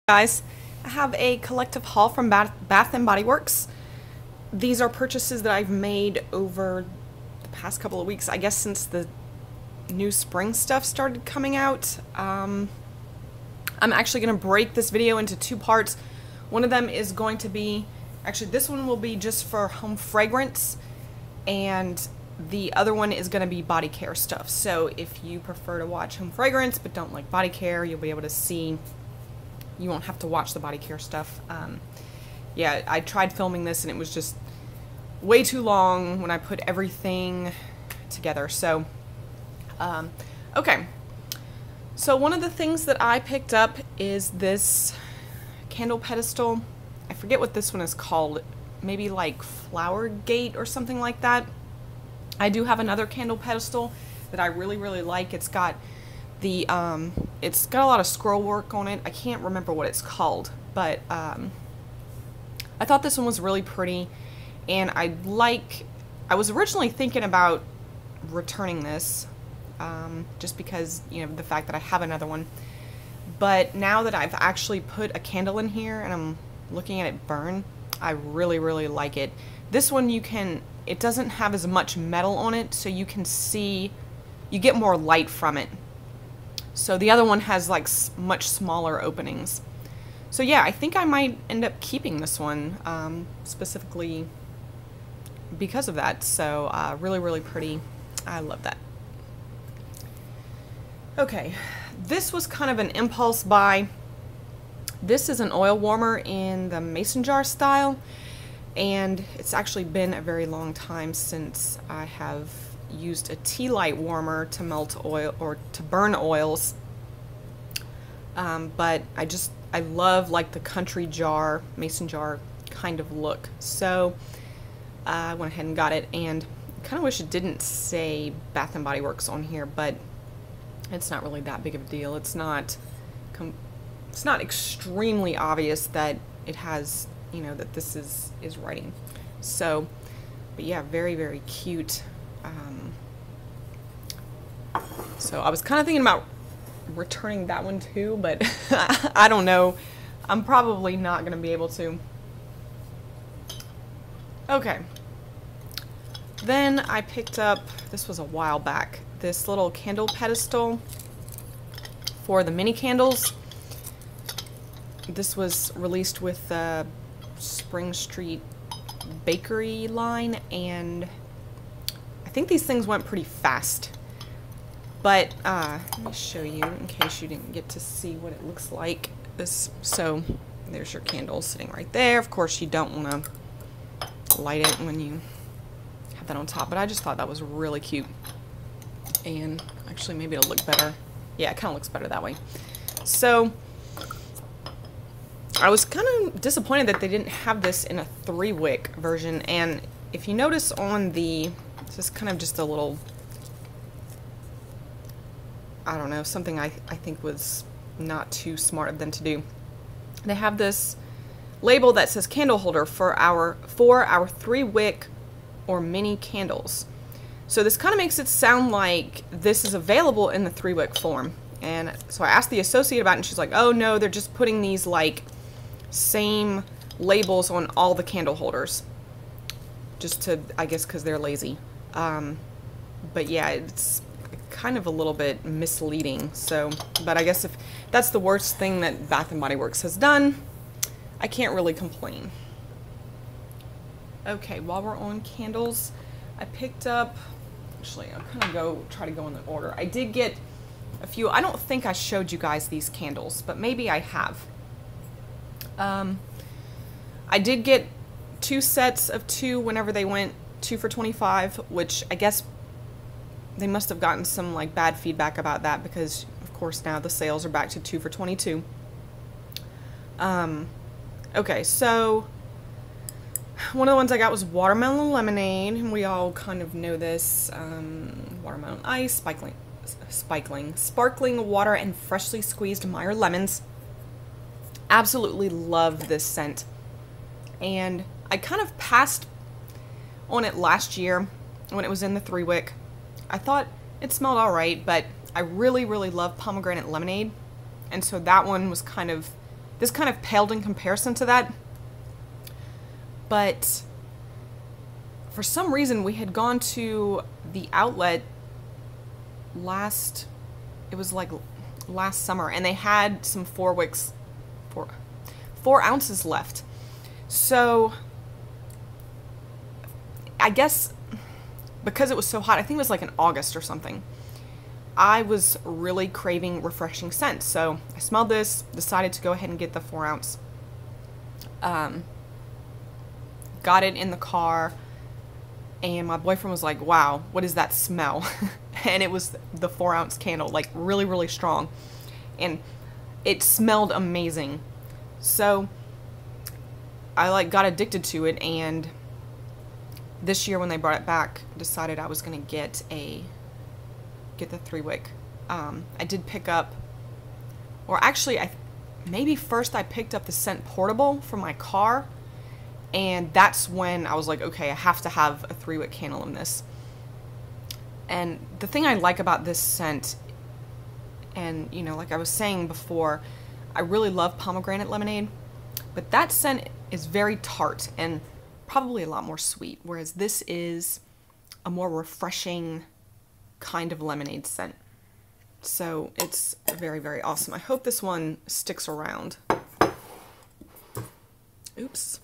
Guys, I have a collective haul from Bath & Body Works. These are purchases that I've made over the past couple of weeks, I guess since the new spring stuff started coming out. I'm actually going to break this video into two parts. One of them is going to be, actually this one will be just for home fragrance, and the other one is going to be body care stuff. So if you prefer to watch home fragrance but don't like body care, you'll be able to see. You won't have to watch the body care stuff. Yeah, I tried filming this and it was just way too long when I put everything together. So, okay. So one of the things that I picked up is this candle pedestal. I forget what this one is called. Maybe like Flower Gate or something like that. I do have another candle pedestal that I really like. It's got the it's got a lot of scroll work on it. I can't remember what it's called, but I thought this one was really pretty, and I was originally thinking about returning this just because, you know, the fact that I have another one. But now that I've actually put a candle in here and I'm looking at it burn, I really like it. This one, it doesn't have as much metal on it, so you can see, you get more light from it. So the other one has like much smaller openings. So yeah, I think I might end up keeping this one specifically because of that. So really pretty. I love that. Okay, this was kind of an impulse buy. This is an oil warmer in the mason jar style, and it's actually been a very long time since I have used a tea light warmer to melt oil or to burn oils, but I love like the country jar, mason jar kind of look. So I went ahead and got it, and kind of wish it didn't say Bath & Body Works on here, but it's not really that big of a deal. It's not extremely obvious that it has, you know, that this is writing. So, but yeah, very cute. So I was kind of thinking about returning that one too, but I don't know. I'm probably not going to be able to. Okay. Then I picked up, this was a while back, this little candle pedestal for the mini candles. This was released with the Spring Street Bakery line, and I think these things went pretty fast. But let me show you in case you didn't get to see what it looks like. So there's your candle sitting right there. Of course, you don't want to light it when you have that on top, but I just thought that was really cute. And actually, maybe it'll look better. Yeah, it kind of looks better that way. So I was kind of disappointed that they didn't have this in a 3-wick version. And if you notice on the, this is kind of just a little, I don't know, something I think was not too smart of them to do. They have this label that says candle holder for our 3-wick or mini candles. So this kind of makes it sound like this is available in the 3-wick form. And so I asked the associate about it, and she's like, oh no, they're just putting these like same labels on all the candle holders. Just to, I guess, because they're lazy. But yeah, it's kind of a little bit misleading. So, but I guess if that's the worst thing that Bath & Body Works has done, I can't really complain. Okay, while we're on candles, I picked up, actually I'll kind of try to go in the order. I did get a few. I don't think I showed you guys these candles, but maybe I have. I did get 2 sets of 2 whenever they went 2 for $25, which I guess they must have gotten some like bad feedback about that, because of course now the sales are back to 2 for $22. Okay, so one of the ones I got was watermelon lemonade, and we all kind of know this. Watermelon ice, sparkling water, and freshly squeezed Meyer lemons. Absolutely love this scent. And I kind of passed on it last year when it was in the 3-wick. I thought it smelled alright, but I really love pomegranate lemonade. And so that one was kind of this kind of paled in comparison to that. But for some reason, we had gone to the outlet last summer, and they had some 4 ounces left. So I guess because it was so hot, I think it was like in August or something, I was really craving refreshing scents. So I smelled this, decided to go ahead and get the 4 ounce. Got it in the car, and my boyfriend was like, wow, what is that smell? And it was the 4 ounce candle, like really, really strong. And it smelled amazing. So I like got addicted to it, and this year when they brought it back, decided I was gonna get the 3-wick. I did pick up, or actually maybe first I picked up the scent portable for my car, and that's when I was like, okay, I have to have a 3-wick candle in this. And the thing I like about this scent, and you know, like I was saying before, I really love pomegranate lemonade, but that scent is very tart and probably a lot more sweet, whereas this is a more refreshing kind of lemonade scent. So it's very, very awesome. I hope this one sticks around. Oops.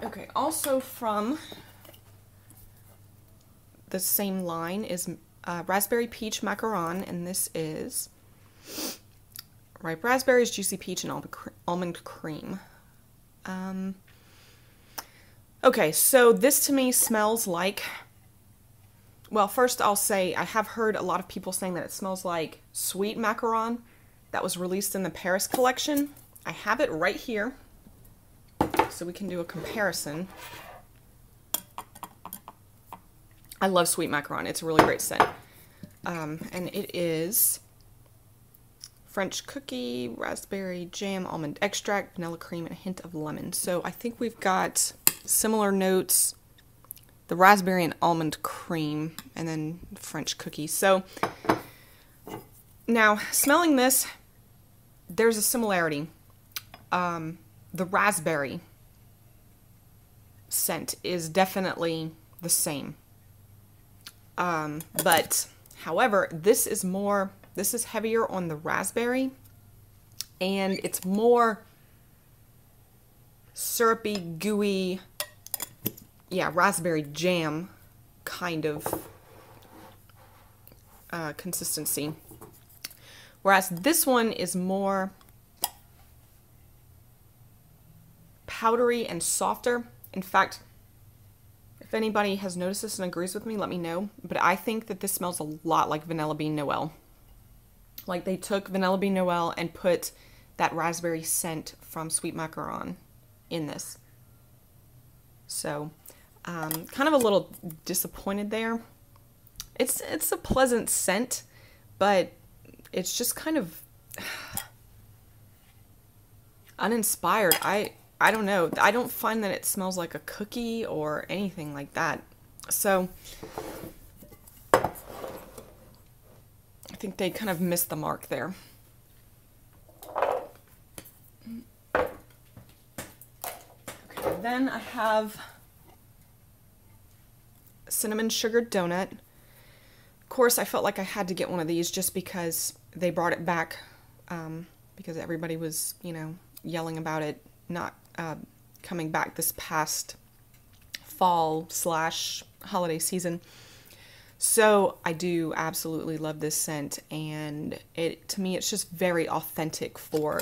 Okay, also from the same line is Raspberry Peach Macaron, and this is ripe raspberries, juicy peach, and almond cream. Okay, so this to me smells like, well, first I'll say I have heard a lot of people saying that it smells like sweet macaron that was released in the Paris collection. I have it right here, so we can do a comparison. I love sweet macaron. It's a really great scent. And it is French cookie, raspberry jam, almond extract, vanilla cream, and a hint of lemon. So I think we've got similar notes, the raspberry and almond cream, and then French cookie. So now smelling this, there's a similarity. The raspberry scent is definitely the same. But however, this is heavier on the raspberry, and it's more syrupy, gooey, yeah, raspberry jam kind of consistency. Whereas this one is more powdery and softer. In fact, if anybody has noticed this and agrees with me, let me know. But I think that this smells a lot like Vanilla Bean Noel. Like they took Vanilla Bean Noel and put that raspberry scent from Sweet Macaron in this. So, kind of a little disappointed there. It's a pleasant scent, but it's just kind of uninspired. I don't know. I don't find that it smells like a cookie or anything like that. So I think they kind of missed the mark there. Okay, then I have cinnamon sugar donut. Of course, I felt like I had to get one of these just because they brought it back, because everybody was, you know, yelling about it not coming back this past fall/holiday season. So I do absolutely love this scent, and to me it's just very authentic for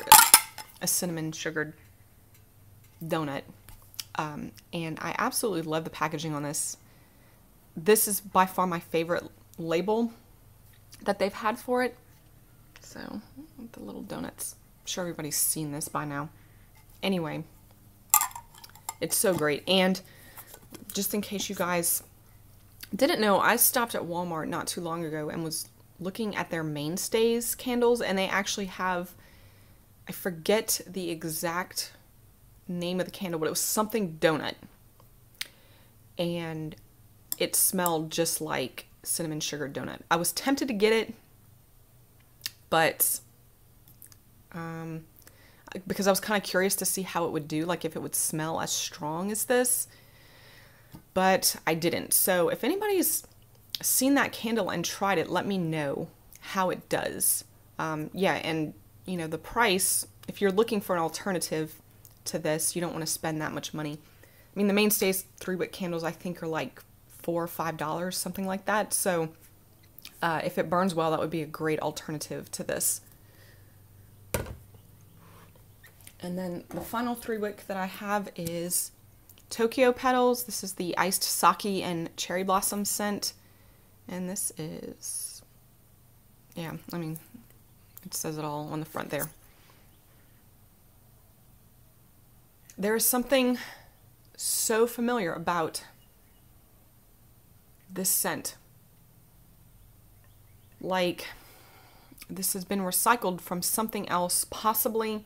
a cinnamon sugared donut. And I absolutely love the packaging on this. This is by far my favorite label that they've had for it. So the little donuts, I'm sure everybody's seen this by now. Anyway, it's so great. And just in case you guys didn't know, I stopped at Walmart not too long ago and was looking at their Mainstays candles, and they actually have, I forget the exact name of the candle, but it was something donut. And it smelled just like cinnamon sugar donut. I was tempted to get it, but because I was kind of curious to see how it would do, like if it would smell as strong as this, but I didn't. So if anybody's seen that candle and tried it, let me know how it does. Yeah, and you know, the price, if you're looking for an alternative to this, you don't want to spend that much money. I mean, the mainstays 3-wick candles I think are like $4 or $5, something like that. So if it burns well, that would be a great alternative to this. And then the final 3-wick that I have is Tokyo Petals. This is the iced sake and cherry blossom scent. And this is, yeah, I mean, it says it all on the front there. There is something so familiar about this scent. Like this has been recycled from something else, possibly.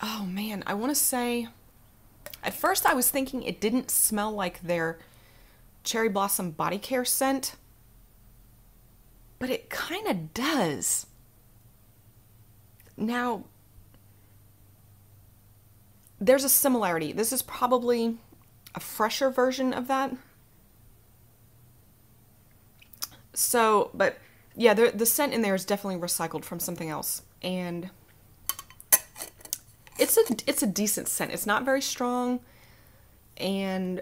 Oh man, I want to say, at first I was thinking it didn't smell like their cherry blossom body care scent, but it kind of does. Now, there's a similarity. This is probably a fresher version of that. So, but yeah, the scent in there is definitely recycled from something else, and it's a decent scent. It's not very strong, and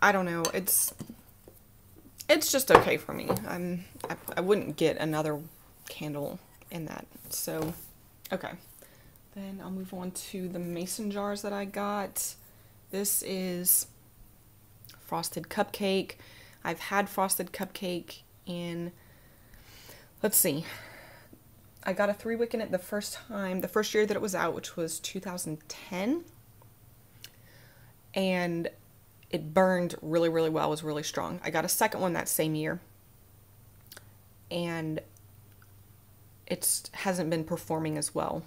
I don't know. It's just okay for me. I wouldn't get another candle in that. So, okay. Then I'll move on to the mason jars that I got. This is Frosted Cupcake. I've had Frosted Cupcake in, let's see, I got a 3-wick in it the first year that it was out, which was 2010. And it burned really, really well. It was really strong. I got a second one that same year. And it hasn't been performing as well.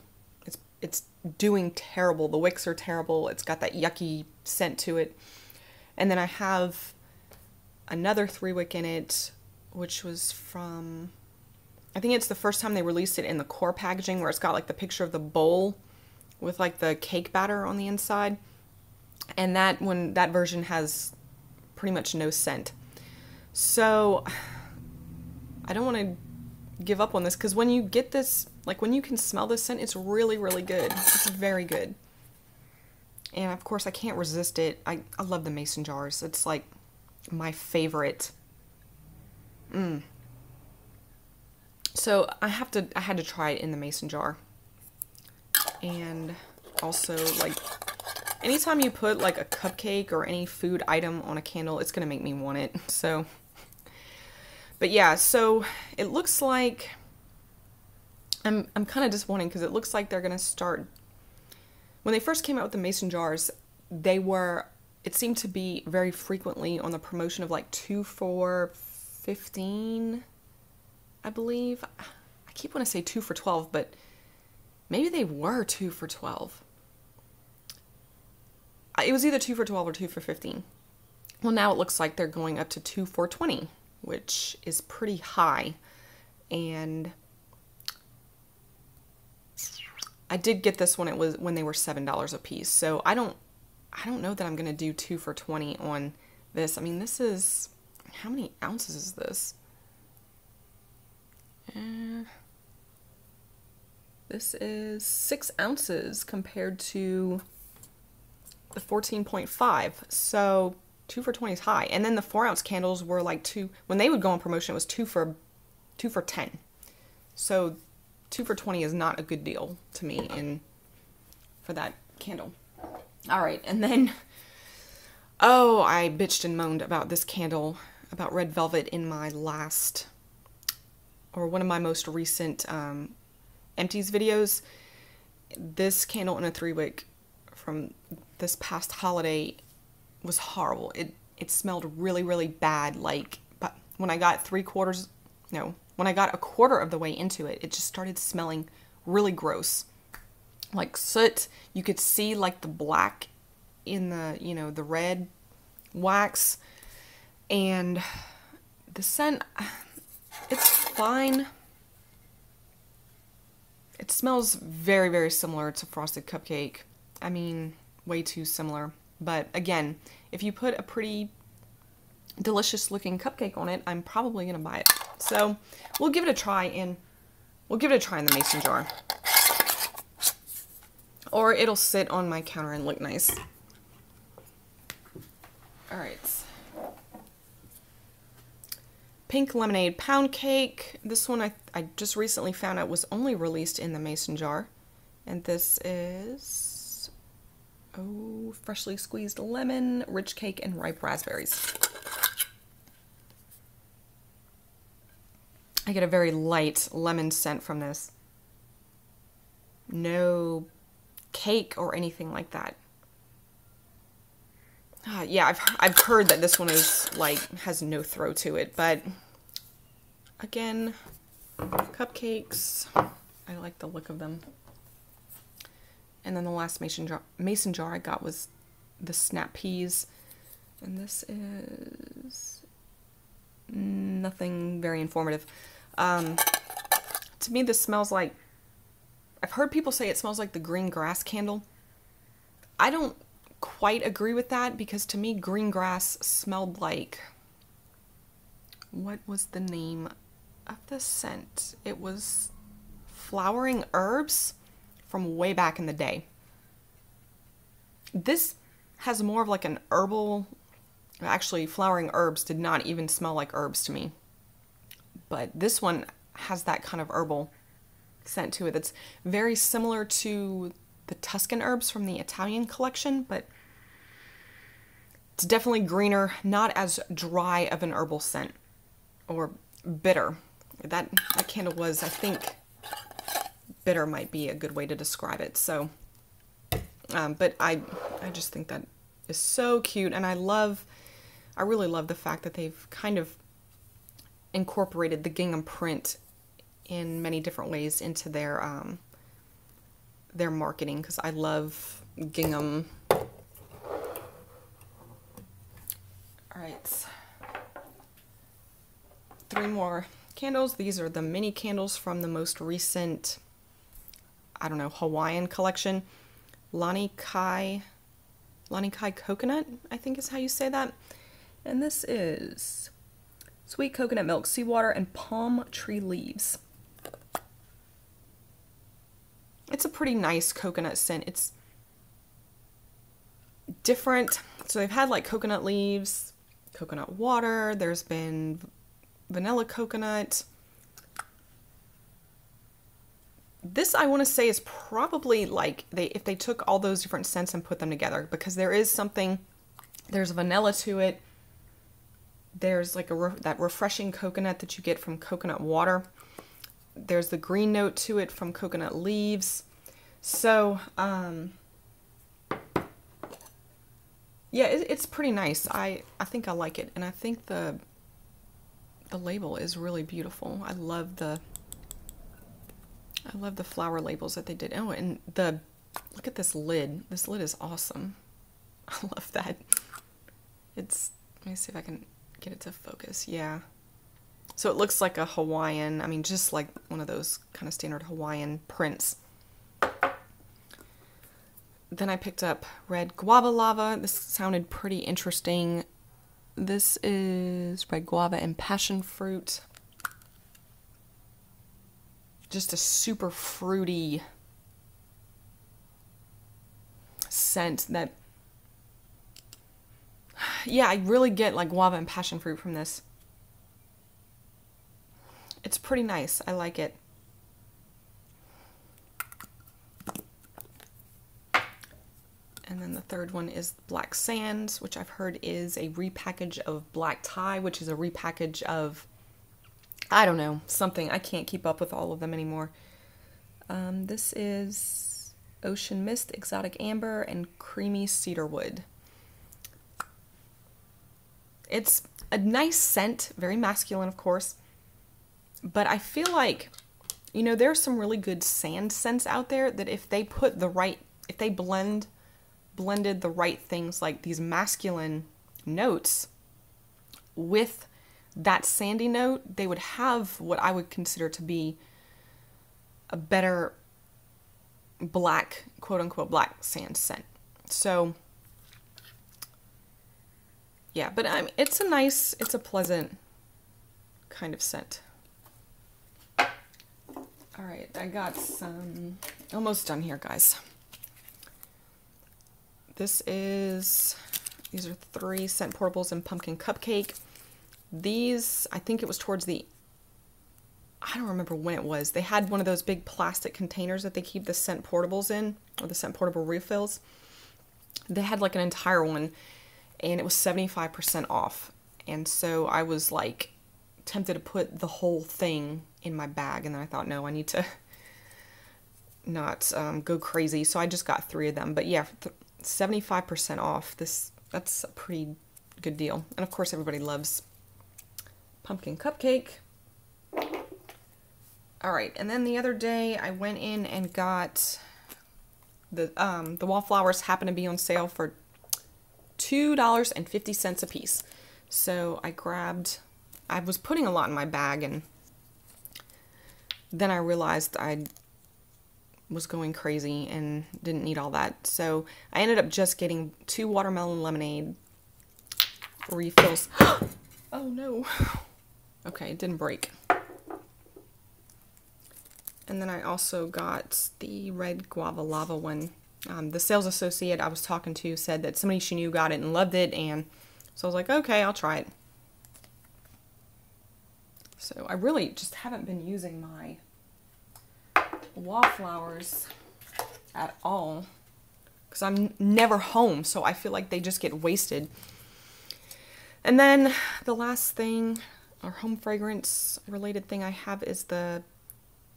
It's doing terrible. The wicks are terrible. It's got that yucky scent to it. And then I have another 3-wick in it, which was from, I think it's the first time they released it in the core packaging, where it's got like the picture of the bowl with like the cake batter on the inside. And that version has pretty much no scent. So I don't want to give up on this, because when you get this, like when you can smell this scent, it's really, really good. It's very good. And of course I can't resist it. I love the mason jars. It's like my favorite. So I had to try it in the mason jar. And also, like, anytime you put like a cupcake or any food item on a candle, it's gonna make me want it. So, but yeah, so it looks like I'm kind of disappointed, because it looks like they're gonna start. When they first came out with the mason jars, it seemed to be very frequently on the promotion of like 2 for $15, I believe. I keep wanting to say 2 for $12, but maybe they were 2 for $12. It was either 2 for $12 or 2 for $15. Well, now it looks like they're going up to 2 for $20, which is pretty high. And I did get this when they were $7 a piece. So I don't know that I'm gonna do 2 for $20 on this. I mean, this is, how many ounces is this? This is 6 ounces compared to the 14.5. So 2 for $20 is high. And then the 4-ounce candles were like when they would go on promotion, it was 2 for $10. So 2 for $20 is not a good deal to me for that candle. All right, and then, oh, I bitched and moaned about this candle, about Red Velvet, in my last, or one of my most recent empties videos. This candle in a 3-wick from this past holiday was horrible. It smelled really, really bad. Like, but when I got when I got a quarter of the way into it, it just started smelling really gross. Like soot. You could see like the black in the, the red wax. And The scent, it's fine. It smells very, very similar to Frosted Cupcake. I mean, way too similar. But again, if you put a pretty delicious looking cupcake on it, I'm probably gonna buy it. So we'll give it a try in the mason jar. Or it'll sit on my counter and look nice. All right. Pink Lemonade Pound Cake. This one I just recently found out was only released in the mason jar. And this is, oh, freshly squeezed lemon, rich cake, and ripe raspberries. I get a very light lemon scent from this. No cake or anything like that. Yeah, I've heard that this one is like has no throw to it, but again, cupcakes, I like the look of them. And then the last mason jar I got was the snap peas, and this is nothing very informative. To me, this smells like, I've heard people say it smells like the green grass candle. I don't quite agree with that, because to me green grass smelled like, what was the name of the scent? It was Flowering Herbs from way back in the day. This has more of like an herbal, actually Flowering Herbs did not even smell like herbs to me, but this one has that kind of herbal scent to it that's very similar to the Tuscan herbs from the Italian collection, but it's definitely greener, not as dry of an herbal scent or bitter. That candle was, I think, bitter might be a good way to describe it. So, but I just think that is so cute, and I really love the fact that they've kind of incorporated the gingham print in many different ways into their marketing, because I love gingham. All right, 3 more candles. These are the mini candles from the most recent, I don't know, Hawaiian collection. Lani Kai Coconut, I think is how you say that. And this is sweet coconut milk, seawater, and palm tree leaves. It's a pretty nice coconut scent. It's different. So they've had like coconut leaves, coconut water, there's been vanilla coconut. This, I want to say, is probably like if they took all those different scents and put them together, because there is something, there's vanilla to it. There's like that refreshing coconut that you get from coconut water. There's the green note to it from coconut leaves. So, yeah, it's pretty nice. I think I like it, and I think the label is really beautiful. I love the flower labels that they did. Oh, and look at this lid. This lid is awesome. I love that. Let me see if I can get it to focus. Yeah. So it looks like a Hawaiian, I mean, just like one of those kind of standard Hawaiian prints. Then I picked up Red Guava Lava. This sounded pretty interesting. This is red guava and passion fruit. Just a super fruity scent that, yeah, I really get like guava and passion fruit from this. It's pretty nice. I like it. And then the third one is Black Sands, which I've heard is a repackage of Black Tie, which is a repackage of, I don't know, something. I can't keep up with all of them anymore. This is Ocean Mist, Exotic Amber, and Creamy Cedarwood. It's a nice scent, very masculine, of course. But I feel like, you know, there's some really good sand scents out there that if they put if they blended the right things, like these masculine notes with that sandy note, they would have what I would consider to be a better black, quote unquote, black sand scent. So yeah, but it's a pleasant kind of scent. All right, I got some, almost done here, guys. These are 3 scent portables and pumpkin cupcake. These, I think it was towards the, I don't remember when it was. They had one of those big plastic containers that they keep the scent portables in, or the scent portable refills. They had like an entire one, and it was 75% off. And so I was like tempted to put the whole thing in my bag, and then I thought, no, I need to not go crazy. So I just got 3 of them. But yeah, 75% off. That's a pretty good deal. And of course, everybody loves pumpkin cupcake. All right, and then the other day I went in and got the Wallflowers happened to be on sale for $2.50 a piece. So I was putting a lot in my bag, and then I realized I was going crazy and didn't need all that. So I ended up just getting 2 watermelon lemonade refills. Oh no. Okay, it didn't break. And then I also got the red guava lava one. The sales associate I was talking to said that somebody she knew got it and loved it, and so I was like, okay, I'll try it. So I really just haven't been using my Wallflowers at all because I'm never home, so I feel like they just get wasted. And then the last thing, or home fragrance related thing I have, is the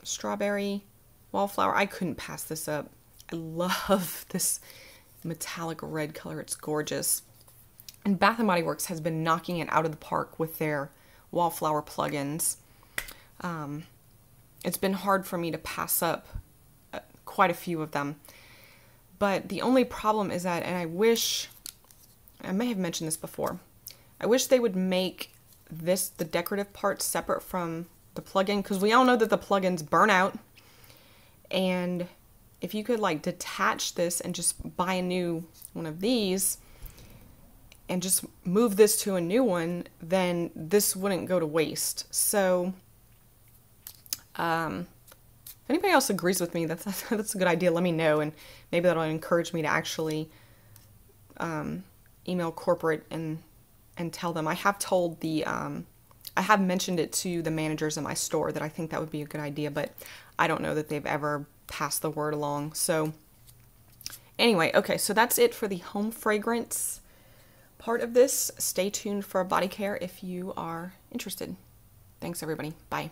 strawberry Wallflower. I couldn't pass this up. I love this metallic red color. It's gorgeous. And Bath & Body Works has been knocking it out of the park with their Wallflower plugins. It's been hard for me to pass up quite a few of them. But the only problem is that, and I may have mentioned this before, I wish they would make the decorative part separate from the plugin, because we all know that the plugins burn out. And if you could like detach this and just buy a new one of these and just move this to a new one, then this wouldn't go to waste. So if anybody else agrees with me, that's a good idea, let me know, and maybe that'll encourage me to actually email corporate and tell them. I have told I have mentioned it to the managers in my store that I think that would be a good idea, but I don't know that they've ever passed the word along. So anyway, okay, so that's it for the home fragrance part of this. Stay tuned for body care if you are interested. Thanks, everybody. Bye.